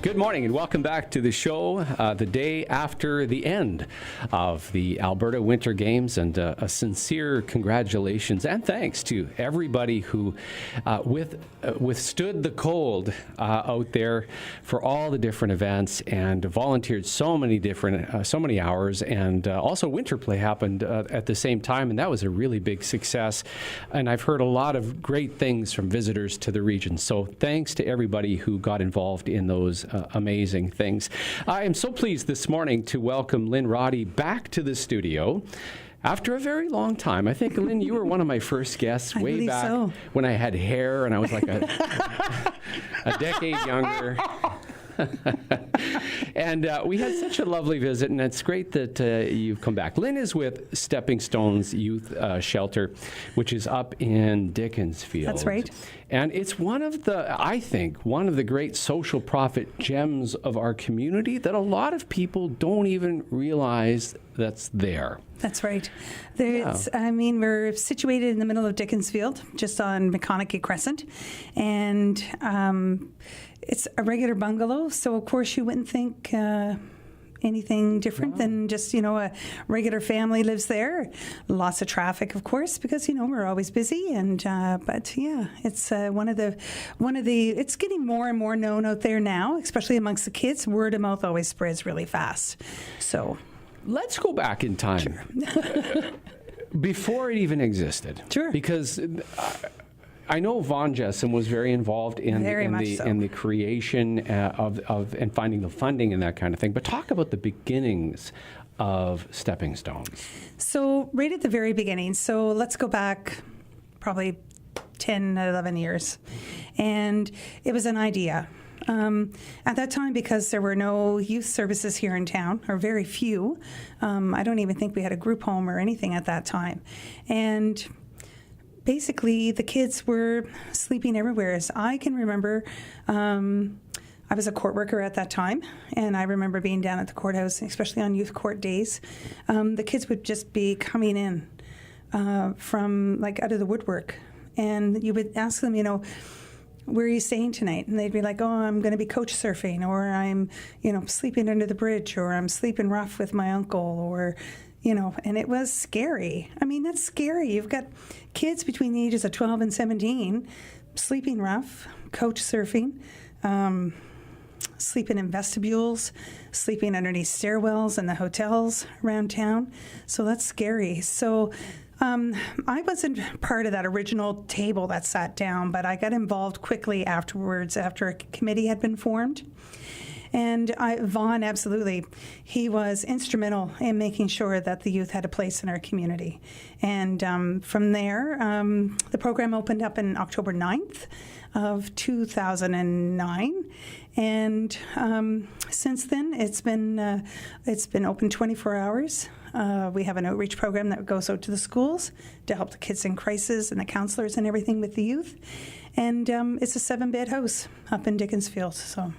Good morning and welcome back to the show the day after the end of the Alberta Winter Games, and a sincere congratulations and thanks to everybody who withstood the cold out there for all the different events and volunteered so many hours, and also winter play happened at the same time, and that was a really big success, and I've heard a lot of great things from visitors to the region, so thanks to everybody who got involved in those amazing things. I am so pleased this morning to welcome Lynn Roddy back to the studio after a very long time. I think, Lynn, you were one of my first guests way back when I had hair and I was like a decade younger. And we had such a lovely visit, and it's great that you've come back. Lynn is with Stepping Stones Youth Shelter, which is up in Dickinsfield. That's right. And it's I think, one of the great social profit gems of our community that a lot of people don't even realize that's there. That's right. We're situated in the middle of Dickinsfield, just on McConaughey Crescent, and it's a regular bungalow, so of course you wouldn't think anything different than just, a regular family lives there. Lots of traffic, of course, because, we're always busy. And but yeah, it's it's getting more and more known out there now, especially amongst the kids. Word of mouth always spreads really fast. So let's go back in time. Sure. Before it even existed. Sure. Because I know Vaughn Jessen was very involved in the creation of and finding the funding and that kind of thing. But talk about the beginnings of Stepping Stones. So right at the very beginning. So let's go back probably 10, 11 years. And it was an idea. At that time, because there were no youth services here in town, or very few, I don't even think we had a group home or anything at that time. And basically, the kids were sleeping everywhere. As I can remember, I was a court worker at that time, and I remember being down at the courthouse, especially on youth court days. The kids would just be coming in from, out of the woodwork, and you would ask them, where are you staying tonight? And they'd be like, oh, I'm going to be couch surfing, or I'm, sleeping under the bridge, or I'm sleeping rough with my uncle, or and it was scary. I mean, that's scary. You've got kids between the ages of 12 and 17 sleeping rough, couch surfing, sleeping in vestibules, sleeping underneath stairwells in the hotels around town. So that's scary. So I wasn't part of that original table that sat down, but I got involved quickly afterwards after a committee had been formed. And Vaughn, absolutely, he was instrumental in making sure that the youth had a place in our community. And from there, the program opened up in October 9th of 2009. And since then, it's been open 24 hours. We have an outreach program that goes out to the schools to help the kids in crisis and the counselors and everything with the youth. And it's a 7-bed house up in Dickinsfield, so...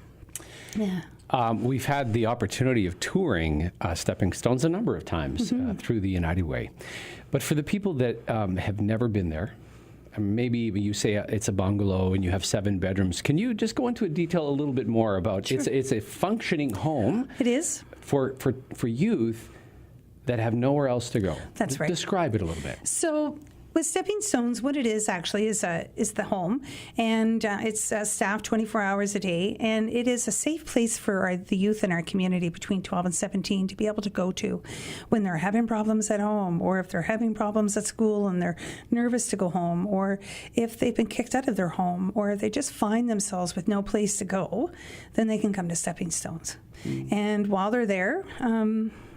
Yeah. We've had the opportunity of touring Stepping Stones a number of times through the United Way. But for the people that have never been there, maybe you say it's a bungalow and you have 7 bedrooms, can you just go into detail a little bit more about it's a functioning home? It is. For youth that have nowhere else to go. That's right. Describe it a little bit. So with Stepping Stones, what it is actually is the home, and it's staffed 24 hours a day, and it is a safe place for the youth in our community between 12 and 17 to be able to go to when they're having problems at home, or if they're having problems at school and they're nervous to go home, or if they've been kicked out of their home, or they just find themselves with no place to go, then they can come to Stepping Stones. And while they're there,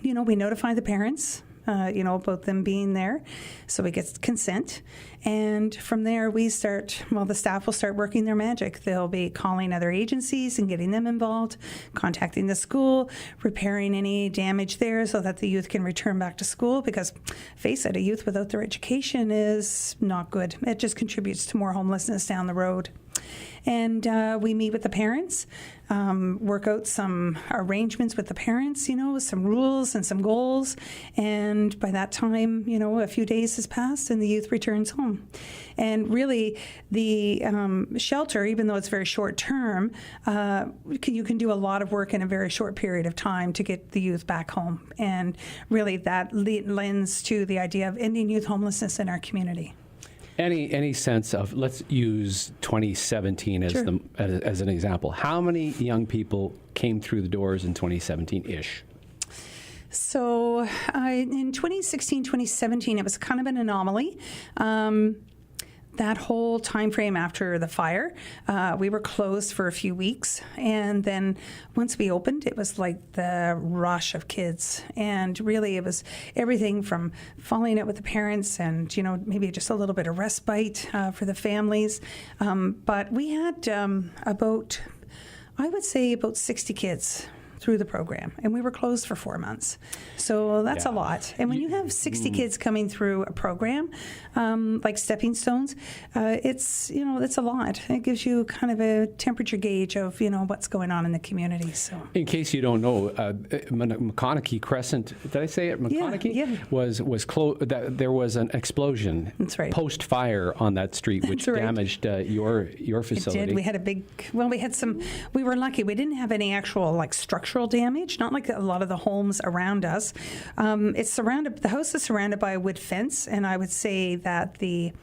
we notify the parents about them being there. So we get consent. And from there, the staff will start working their magic. They'll be calling other agencies and getting them involved, contacting the school, repairing any damage there so that the youth can return back to school. Because, face it, a youth without their education is not good. It just contributes to more homelessness down the road. And we meet with the parents. work out some arrangements with the parents, some rules and some goals. And by that time, a few days has passed and the youth returns home. And really, the shelter, even though it's very short term, you can do a lot of work in a very short period of time to get the youth back home. And really, that lends to the idea of ending youth homelessness in our community. Any sense of, let's use 2017 as Sure. as an example. How many young people came through the doors in 2017-ish? So in 2016, 2017, it was kind of an anomaly. That whole time frame after the fire, we were closed for a few weeks. And then once we opened, it was like the rush of kids. And really, it was everything from falling out with the parents and, maybe just a little bit of respite for the families. But we had about 60 kids through the program, and we were closed for 4 months. So that's a lot. And when you have 60 kids coming through a program, like Stepping Stones, it's a lot. It gives you kind of a temperature gauge of, what's going on in the community. So, in case you don't know, McConaughey Crescent, did I say it? McConaughey? Yeah. was closed. There was an explosion post fire on that street, which damaged your facility. It did. We had we were lucky. We didn't have any actual structural damage, not like a lot of the homes around us. The house is surrounded by a wood fence, and I would say that the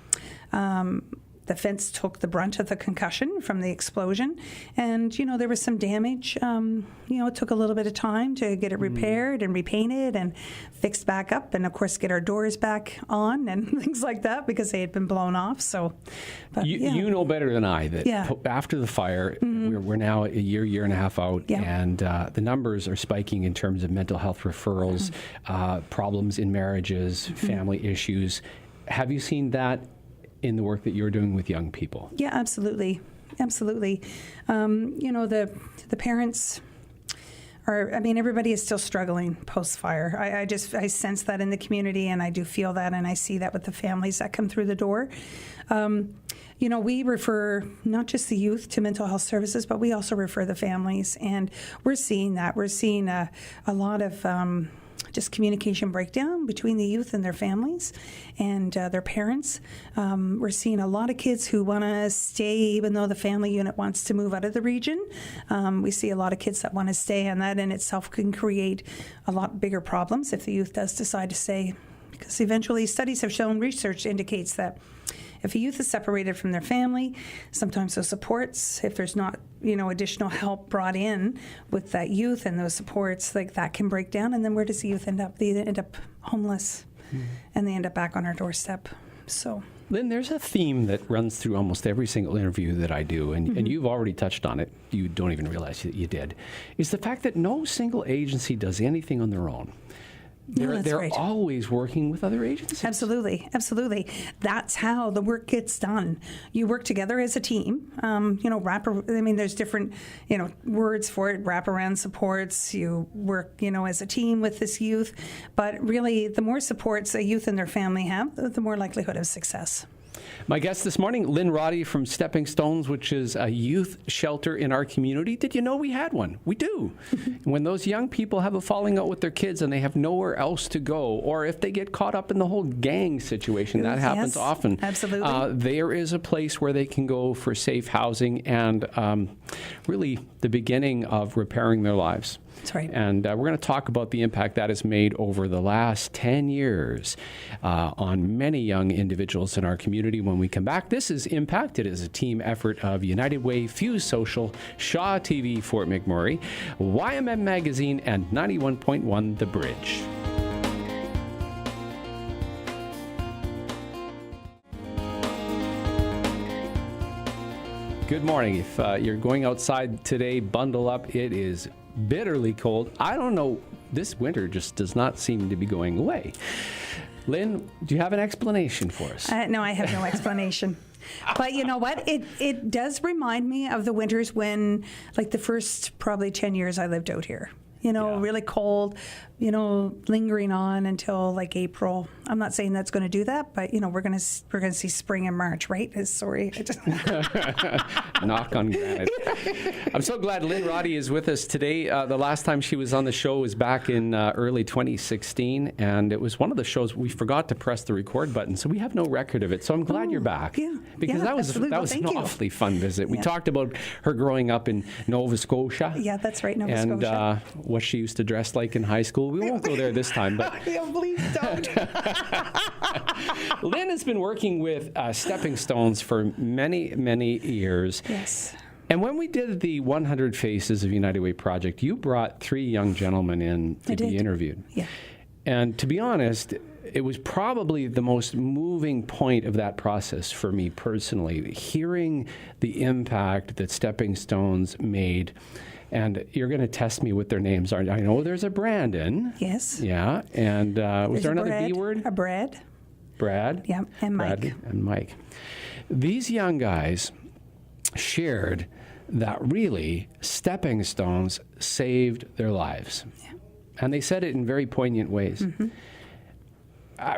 fence took the brunt of the concussion from the explosion. And, there was some damage. It took a little bit of time to get it repaired and repainted and fixed back up, and, of course, get our doors back on and things like that because they had been blown off. So, but, you know better than I that after the fire, we're now a year and a half out, and the numbers are spiking in terms of mental health referrals, problems in marriages, family issues. Have you seen that in the work that you're doing with young people? Yeah, absolutely. Absolutely. The parents everybody is still struggling post-fire. I sense that in the community, and I do feel that, and I see that with the families that come through the door. We refer not just the youth to mental health services, but we also refer the families, and we're seeing that. We're seeing a lot of just communication breakdown between the youth and their families and their parents. We're seeing a lot of kids who want to stay even though the family unit wants to move out of the region. We see a lot of kids that want to stay, and that in itself can create a lot bigger problems if the youth does decide to stay. Because eventually studies have shown, research indicates that if a youth is separated from their family, sometimes those supports, if there's not, additional help brought in with that youth and those supports, that can break down. And then where does the youth end up? They end up homeless, and they end up back on our doorstep. So, Lynn, there's a theme that runs through almost every single interview that I do, and you've already touched on it. You don't even realize that you did. Is the fact that no single agency does anything on their own. They're right. always working with other agencies. Absolutely. That's how the work gets done. You work together as a team. There's different, words for it, wraparound supports. You work, as a team with this youth. But really, the more supports a youth and their family have, the more likelihood of success. My guest this morning, Lynn Roddy from Stepping Stones, which is a youth shelter in our community. Did you know we had one? We do. When those young people have a falling out with their kids and they have nowhere else to go, or if they get caught up in the whole gang situation, that happens often. Absolutely. There is a place where they can go for safe housing and really the beginning of repairing their lives. That's right. And we're going to talk about the impact that has made over the last 10 years on many young individuals in our community when we come back. This is Impact. It is a team effort of United Way, Fuse Social, Shaw TV, Fort McMurray, YMM Magazine, and 91.1 The Bridge. Good morning. If you're going outside today, bundle up. It is bitterly cold. I don't know. This winter just does not seem to be going away. Lynn, do you have an explanation for us? No, I have no explanation. But you know what? It does remind me of the winters when, the first probably 10 years I lived out here. really cold, lingering on until like April. I'm not saying that's going to do that, but we're going to see spring in March, right? Sorry. Knock on granite. I'm so glad Lynn Roddy is with us today. The last time she was on the show was back in early 2016, and it was one of the shows we forgot to press the record button, so we have no record of it. So I'm glad you're back. Yeah. Because that was an awfully fun visit. We talked about her growing up in Nova Scotia. Yeah, that's right, Nova Scotia. And what she used to dress like in high school. We won't go there this time, but please don't. Lynn has been working with Stepping Stones for many, many years. Yes. And when we did the 100 Faces of United Way project, you brought 3 young gentlemen in to be interviewed. Yeah. And to be honest, it was probably the most moving point of that process for me personally, hearing the impact that Stepping Stones made. And you're going to test me with their names, aren't you? I know there's a Brandon. Yes. Yeah. And was there another B word? A Brad. Brad. Yeah. And Mike. Brad and Mike. These young guys shared that really Stepping Stones saved their lives. Yeah. And they said it in very poignant ways. Mm-hmm.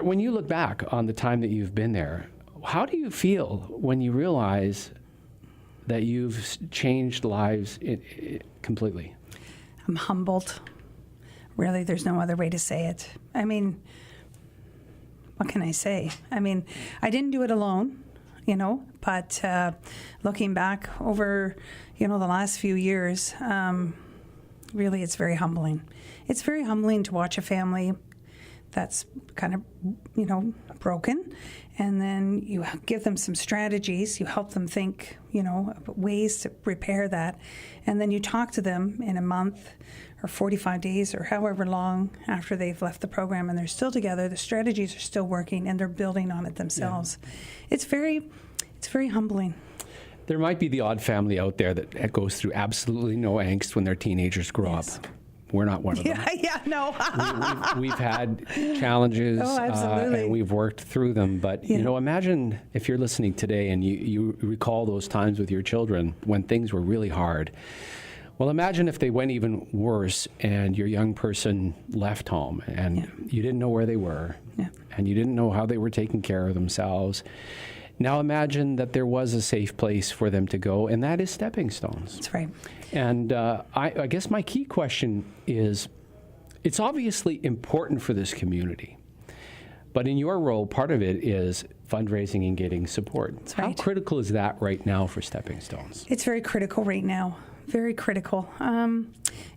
When you look back on the time that you've been there, how do you feel when you realize that you've changed lives completely? I'm humbled. Really, there's no other way to say it. I mean, what can I say? I mean, I didn't do it alone, but looking back over, the last few years, really it's very humbling. It's very humbling to watch a family that's kind of, broken, and then you give them some strategies, you help them think, ways to repair that, and then you talk to them in a month or 45 days or however long after they've left the program and they're still together, the strategies are still working and they're building on it themselves. Yeah. It's very humbling. There might be the odd family out there that goes through absolutely no angst when their teenagers grow up. We're not one of them. Yeah, no. we've had challenges, and we've worked through them. But, imagine if you're listening today and you recall those times with your children when things were really hard. Well, imagine if they went even worse and your young person left home and you didn't know where they were and you didn't know how they were taking care of themselves. Now imagine that there was a safe place for them to go, and that is Stepping Stones. That's right. And I guess my key question is, it's obviously important for this community, but in your role, part of it is fundraising and getting support. That's right. How critical is that right now for Stepping Stones? It's very critical right now. Very critical.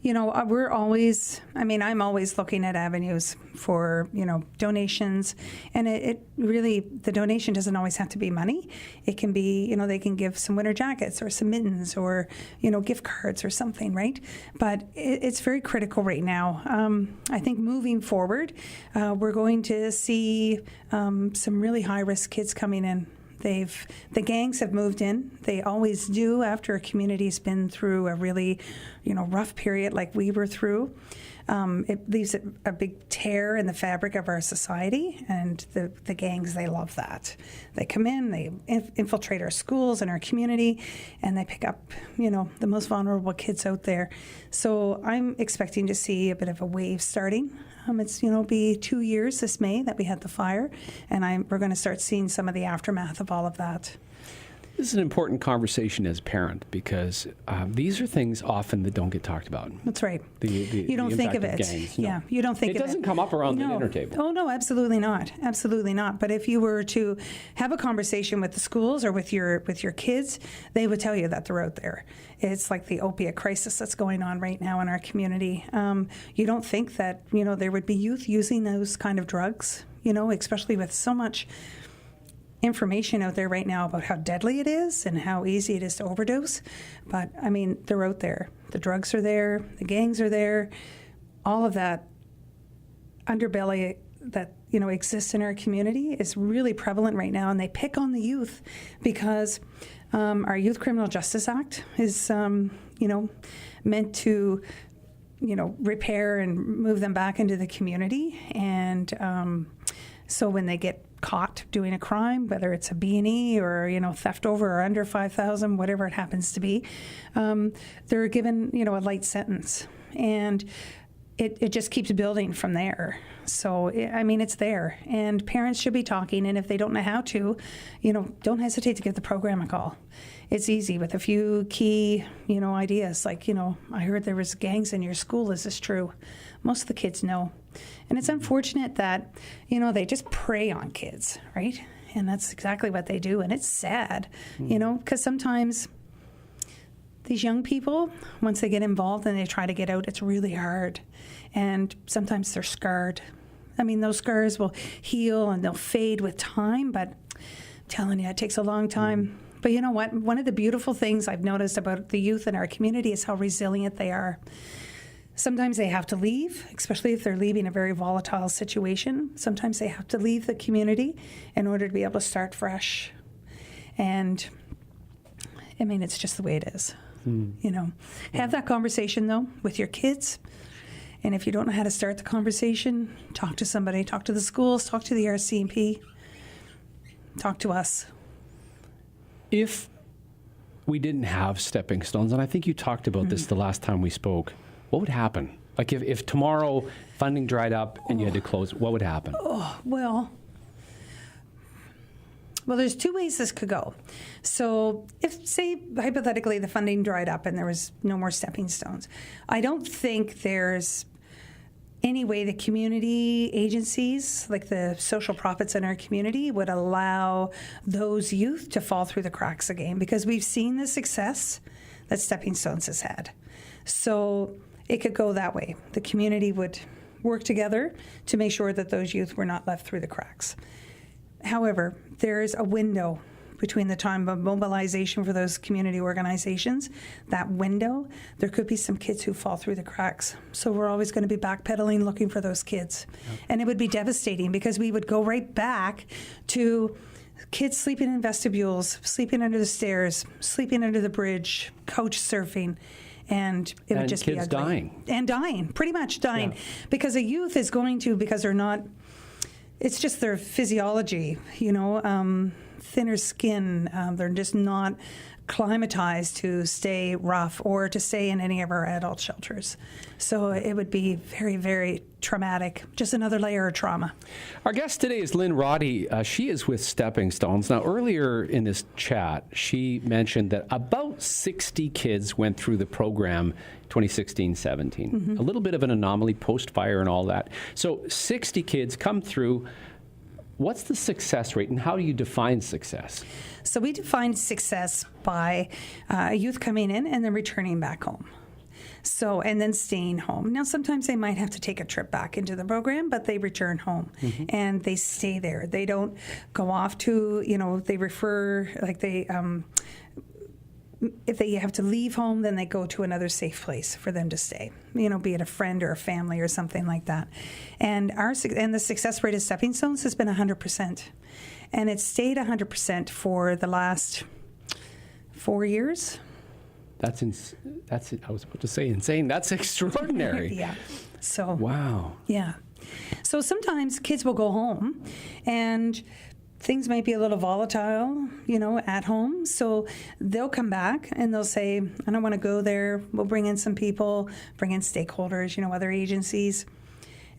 We're always, I'm always looking at avenues for, donations. And it really, the donation doesn't always have to be money. It can be, they can give some winter jackets or some mittens or, gift cards or something, right? But it's very critical right now. I think moving forward, we're going to see some really high-risk kids coming in. The gangs have moved in. They always do after a community's been through a really, rough period like we were through. It leaves a big tear in the fabric of our society, and the gangs, they love that. They come in, they infiltrate our schools and our community, and they pick up, the most vulnerable kids out there. So I'm expecting to see a bit of a wave starting. It's, be 2 years this May that we had the fire, and we're going to start seeing some of the aftermath of all of that. This is an important conversation as a parent because these are things often that don't get talked about. That's right. You don't think of it. Gangs, no. Yeah, you don't think of it. It doesn't come up around the dinner table. Oh, no, absolutely not. Absolutely not. But if you were to have a conversation with the schools or with your kids, they would tell you that they're out there. It's like the opiate crisis that's going on right now in our community. You don't think that, there would be youth using those kind of drugs, especially with so much information out there right now about how deadly it is and how easy it is to overdose. But, they're out there. The drugs are there. The gangs are there. All of that underbelly that, exists in our community is really prevalent right now. And they pick on the youth because our Youth Criminal Justice Act is, meant to, repair and move them back into the community. And so when they get caught doing a crime, whether it's a B&E or, theft over or under $5,000, whatever it happens to be, they're given, a light sentence. And it just keeps building from there. So, I mean, it's there. And parents should be talking. And if they don't know how to, don't hesitate to give the program a call. It's easy with a few key, ideas. Like, I heard there was gangs in your school. Is this true? Most of the kids know. And it's unfortunate that, they just prey on kids, right? And that's exactly what they do. And it's sad, because sometimes these young people, once they get involved and they try to get out, it's really hard. And sometimes they're scarred. I mean, those scars will heal and they'll fade with time, but I'm telling you, it takes a long time. But you know what? One of the beautiful things I've noticed about the youth in our community is how resilient they are. Sometimes they have to leave, especially if they're leaving a very volatile situation. Sometimes they have to leave the community in order to be able to start fresh. And, I mean, it's just the way it is. Have that conversation, though, with your kids. And if you don't know how to start the conversation, talk to somebody. Talk to the schools. Talk to the RCMP. Talk to us. If we didn't have stepping stones, and I think you talked about this the last time we spoke, what would happen? Like if tomorrow funding dried up and you had to close, what would happen? Well, there's two ways this could go. So if, say, hypothetically, the funding dried up and there was no more stepping stones, I don't think there's any way the community agencies, like the social profits in our community, would allow those youth to fall through the cracks again, because we've seen the success that Stepping Stones has had. So it could go that way. The community would work together to make sure that those youth were not left through the cracks. However, there is a window between the time of mobilization for those community organizations. That window, there could be some kids who fall through the cracks. So we're always going to be backpedaling, looking for those kids. Yep. And it would be devastating, because we would go right back to kids sleeping in vestibules, sleeping under the stairs, sleeping under the bridge, couch surfing. And it would just be ugly. Dying. And dying, pretty much dying. Yeah. Because a youth is going to, because they're not, it's just their physiology, thinner skin. They're just not climatized to stay rough or to stay in any of our adult shelters. So it would be very, very traumatic. Just another layer of trauma. Our guest today is Lynn Roddy. She is with Stepping Stones. Now, earlier in this chat, she mentioned that about 60 kids went through the program 2016-17. Mm-hmm. A little bit of an anomaly post-fire and all that. So 60 kids come through. What's the success rate, and how do you define success? So we define success by a youth coming in and then returning back home. So, and then staying home. Now, sometimes they might have to take a trip back into the program, but they return home and they stay there. They don't go off to, they refer, like they, if they have to leave home, then they go to another safe place for them to stay, be it a friend or a family or something like that. And the success rate of Stepping Stones has been 100%. And it's stayed 100% for the last 4 years. That's I was about to say insane. That's extraordinary. Yeah. So. Wow. Yeah. So sometimes kids will go home and things might be a little volatile, at home. So they'll come back and they'll say, I don't want to go there. We'll bring in some people, bring in stakeholders, other agencies,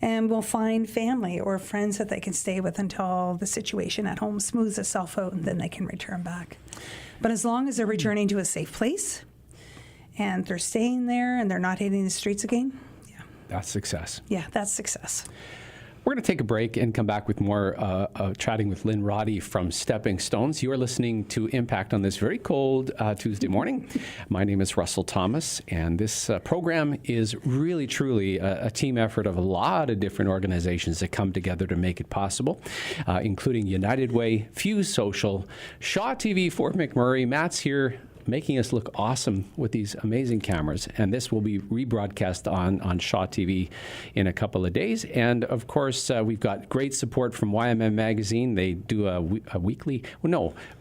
and we'll find family or friends that they can stay with until the situation at home smooths itself out, and then they can return back. But as long as they're returning to a safe place and they're staying there and they're not hitting the streets again, yeah. That's success. Yeah, that's success. We're going to take a break and come back with more chatting with Lynn Roddy from Stepping Stones. You are listening to Impact on this very cold Tuesday morning. My name is Russell Thomas, and this program is really, truly a team effort of a lot of different organizations that come together to make it possible, including United Way, Fuse Social, Shaw TV, Fort McMurray. Matt's here making us look awesome with these amazing cameras. And this will be rebroadcast on Shaw TV in a couple of days. And of course, we've got great support from YMM Magazine. They do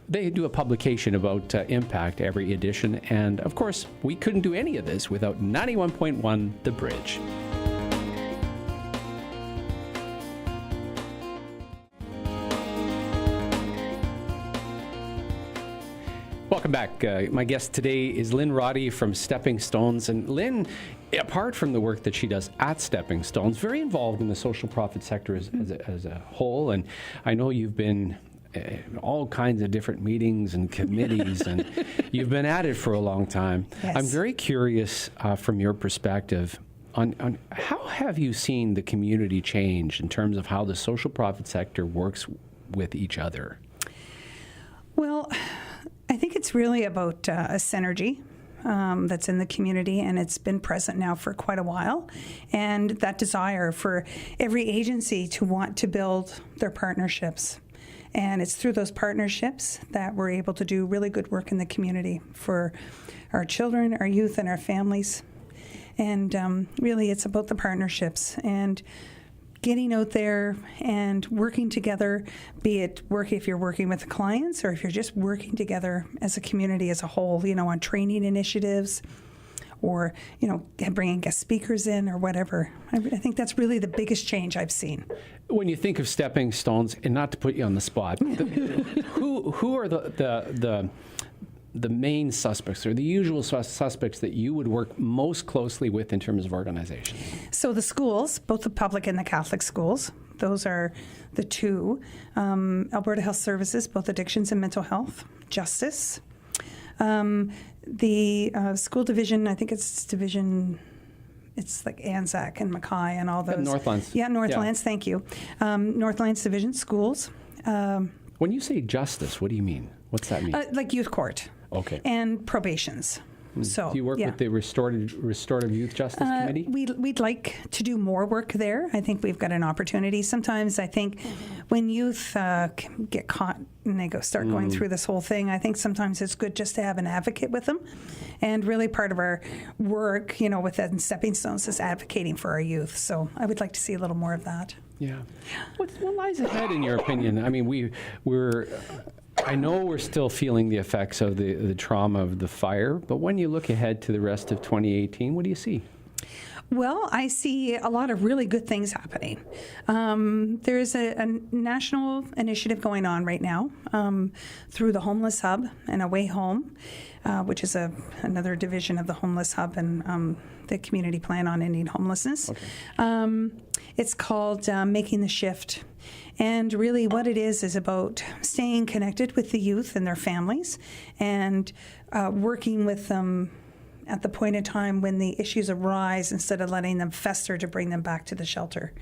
they do a publication about Impact every edition. And of course, we couldn't do any of this without 91.1 The Bridge. Welcome back. My guest today is Lynn Roddy from Stepping Stones. And Lynn, apart from the work that she does at Stepping Stones, very involved in the social profit sector as a whole. And I know you've been all kinds of different meetings and committees, and you've been at it for a long time. Yes. I'm very curious from your perspective on how have you seen the community change in terms of how the social profit sector works with each other? Well, I think it's really about a synergy that's in the community, and it's been present now for quite a while. And that desire for every agency to want to build their partnerships. And it's through those partnerships that we're able to do really good work in the community for our children, our youth, and our families. And really, it's about the partnerships and getting out there and working together, be it work if you're working with the clients or if you're just working together as a community as a whole, on training initiatives or, bringing guest speakers in or whatever. I think that's really the biggest change I've seen. When you think of Stepping Stones, and not to put you on the spot, who are the main suspects or the usual suspects that you would work most closely with in terms of organization? So the schools, both the public and the Catholic schools, those are the two. Alberta Health Services, both addictions and mental health, justice. The school division, I think it's like Anzac and Mackay and all those. Northlands. Yeah, Northlands, thank you. Northlands division, schools. When you say justice, what do you mean? What's that mean? Like youth court. Okay. And probations. So, do you work with the Restorative Youth Justice Committee? We'd like to do more work there. I think we've got an opportunity. Sometimes I think when youth get caught and they start going through this whole thing, I think sometimes it's good just to have an advocate with them. And really part of our work, with the Stepping Stones is advocating for our youth. So I would like to see a little more of that. Yeah. What lies ahead, in your opinion? I mean, I know we're still feeling the effects of the trauma of the fire, but when you look ahead to the rest of 2018, what do you see? Well, I see a lot of really good things happening. There's a national initiative going on right now through the Homeless Hub and Away Home, which is another division of the Homeless Hub and the Community Plan on Ending Homelessness. Okay. It's called Making the Shift. And really what it is about staying connected with the youth and their families and working with them at the point in time when the issues arise instead of letting them fester to bring them back to the shelter.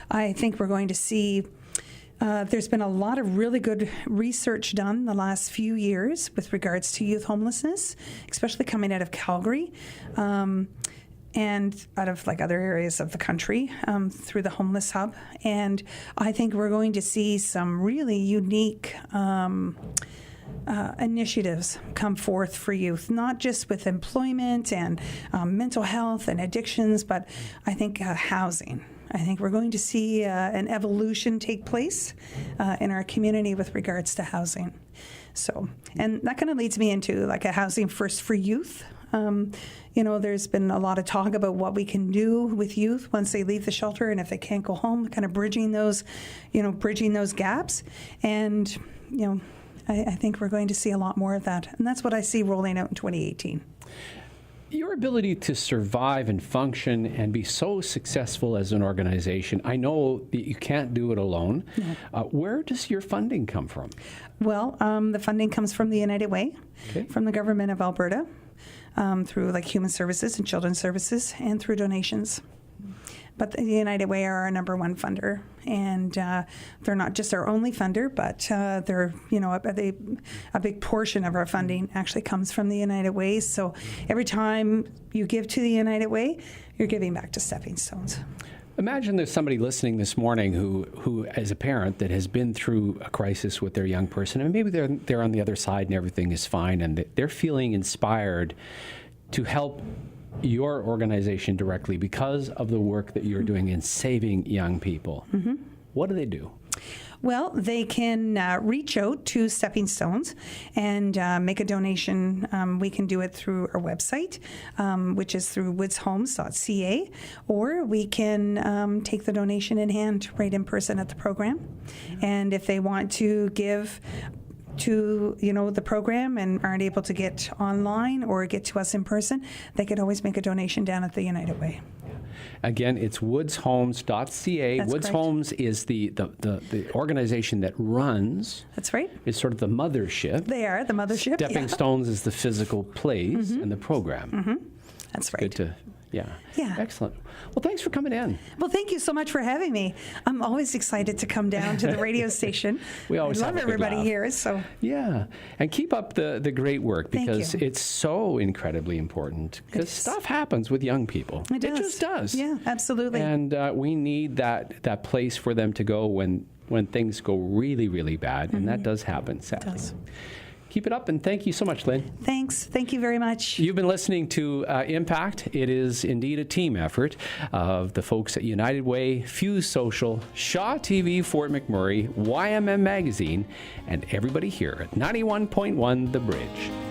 I think we're going to see there's been a lot of really good research done the last few years with regards to youth homelessness, especially coming out of Calgary. And out of other areas of the country through the Homeless Hub. And I think we're going to see some really unique initiatives come forth for youth, not just with employment and mental health and addictions, but I think housing. I think we're going to see an evolution take place in our community with regards to housing. So, and that kind of leads me into a housing first for youth. There's been a lot of talk about what we can do with youth once they leave the shelter and if they can't go home, kind of bridging those gaps. And, I think we're going to see a lot more of that. And that's what I see rolling out in 2018. Your ability to survive and function and be so successful as an organization, I know that you can't do it alone. No. Where does your funding come from? Well, the funding comes from the United Way, from the government of Alberta. Through Human Services and Children's Services and through donations. But the United Way are our number one funder, and they're not just our only funder, but they're a big portion of our funding actually comes from the United Way. So every time you give to the United Way, you're giving back to Stepping Stones. Imagine there's somebody listening this morning who, as a parent, that has been through a crisis with their young person, and maybe they're on the other side and everything is fine, and they're feeling inspired to help your organization directly because of the work that you're doing in saving young people. Mm-hmm. What do they do? Well, they can reach out to Stepping Stones and make a donation. We can do it through our website, which is through woodshomes.ca, or we can take the donation in hand right in person at the program. And if they want to give to, the program and aren't able to get online or get to us in person, they could always make a donation down at the United Way. Again, it's woodshomes.ca. That's Woods correct. Homes is the organization that runs. That's right. It's sort of the mothership. They are the mothership. Stepping Stones is the physical place and the program. That's right. Good to, yeah. Excellent. Well, thanks for coming in. Well, thank you so much for having me. I'm always excited to come down to the radio station. We always I have love a good everybody laugh. here. So Yeah, and keep up the great work Thank because you. it's so incredibly important because is. stuff happens with young people. It does. just does. Yeah, absolutely. And we need that place for them to go when things go really, really bad, and that does happen, sadly. does. Keep it up, and thank you so much, Lynn. Thanks. Thank you very much. You've been listening to Impact. It is indeed a team effort of the folks at United Way, Fuse Social, Shaw TV, Fort McMurray, YMM Magazine, and everybody here at 91.1 The Bridge.